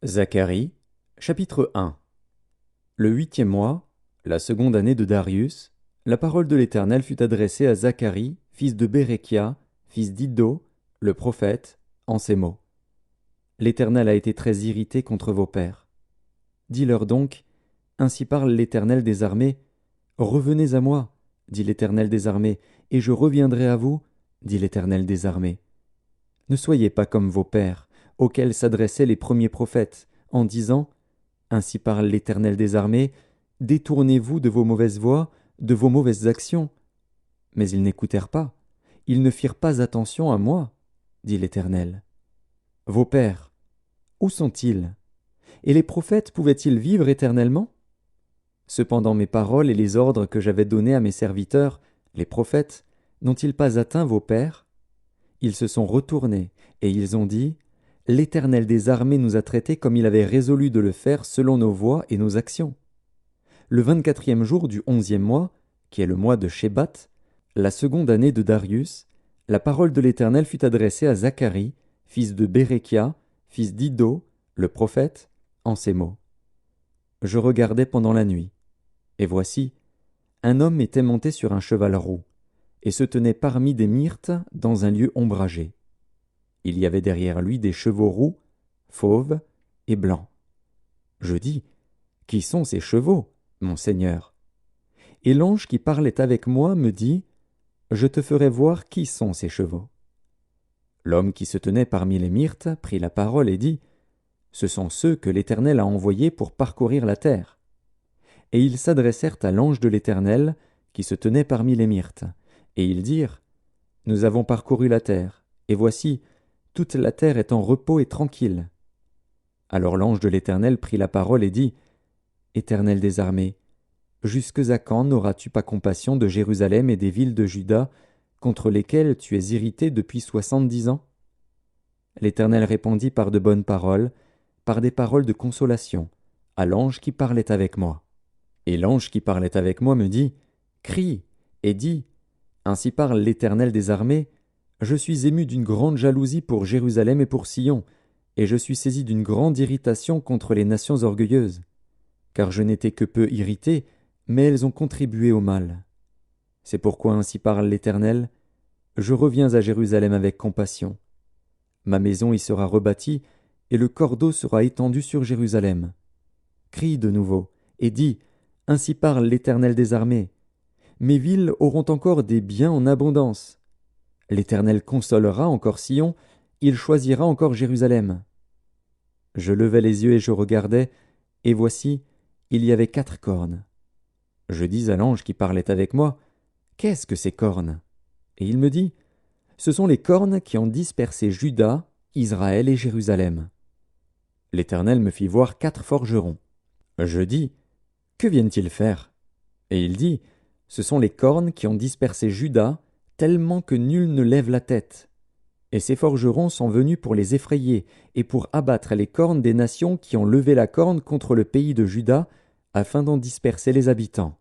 Zacharie, chapitre 1. Le 8e mois, la seconde année de Darius, la parole de l'Éternel fut adressée à Zacharie, fils de Béréchia, fils d'Iddo, le prophète, en ces mots. L'Éternel a été très irrité contre vos pères. Dis-leur donc, ainsi parle l'Éternel des armées, revenez à moi, dit l'Éternel des armées, et je reviendrai à vous, dit l'Éternel des armées. Ne soyez pas comme vos pères, auxquels s'adressaient les premiers prophètes, en disant « Ainsi parle l'Éternel des armées, détournez-vous de vos mauvaises voies, de vos mauvaises actions. » Mais ils n'écoutèrent pas, ils ne firent pas attention à moi, dit l'Éternel. Vos pères, où sont-ils? Et les prophètes pouvaient-ils vivre éternellement? Cependant mes paroles et les ordres que j'avais donnés à mes serviteurs, les prophètes, n'ont-ils pas atteint vos pères? Ils se sont retournés, et ils ont dit « L'Éternel des armées nous a traités comme il avait résolu de le faire selon nos voies et nos actions. » Le 24e jour du 11e mois, qui est le mois de Shebat, la seconde année de Darius, la parole de l'Éternel fut adressée à Zacharie, fils de Béréchia, fils d'Iddo, le prophète, en ces mots. Je regardais pendant la nuit, et voici, un homme était monté sur un cheval roux, et se tenait parmi des myrtes dans un lieu ombragé. Il y avait derrière lui des chevaux roux, fauves et blancs. Je dis, qui sont ces chevaux, mon Seigneur? Et l'ange qui parlait avec moi me dit, je te ferai voir qui sont ces chevaux. L'homme qui se tenait parmi les myrtes prit la parole et dit, ce sont ceux que l'Éternel a envoyés pour parcourir la terre. Et ils s'adressèrent à l'ange de l'Éternel qui se tenait parmi les myrtes, et ils dirent, nous avons parcouru la terre, et voici, toute la terre est en repos et tranquille. Alors l'ange de l'Éternel prit la parole et dit, Éternel des armées, jusque à quand n'auras-tu pas compassion de Jérusalem et des villes de Juda, contre lesquelles tu es irrité depuis 70 ans? L'Éternel répondit par de bonnes paroles, par des paroles de consolation, à l'ange qui parlait avec moi. Et l'ange qui parlait avec moi me dit, crie et dis, ainsi parle l'Éternel des armées, je suis ému d'une grande jalousie pour Jérusalem et pour Sion, et je suis saisi d'une grande irritation contre les nations orgueilleuses. Car je n'étais que peu irrité, mais elles ont contribué au mal. C'est pourquoi ainsi parle l'Éternel, je reviens à Jérusalem avec compassion. Ma maison y sera rebâtie, et le cordeau sera étendu sur Jérusalem. Crie de nouveau, et dis, ainsi parle l'Éternel des armées. Mes villes auront encore des biens en abondance. L'Éternel consolera encore Sion, il choisira encore Jérusalem. Je levai les yeux et je regardai, et voici, il y avait 4 cornes. Je dis à l'ange qui parlait avec moi, qu'est-ce que ces cornes? Et il me dit, ce sont les cornes qui ont dispersé Juda, Israël et Jérusalem. L'Éternel me fit voir 4 forgerons. Je dis, que viennent-ils faire? Et il dit, ce sont les cornes qui ont dispersé Juda, tellement que nul ne lève la tête. Et ces forgerons sont venus pour les effrayer et pour abattre les cornes des nations qui ont levé la corne contre le pays de Juda, afin d'en disperser les habitants.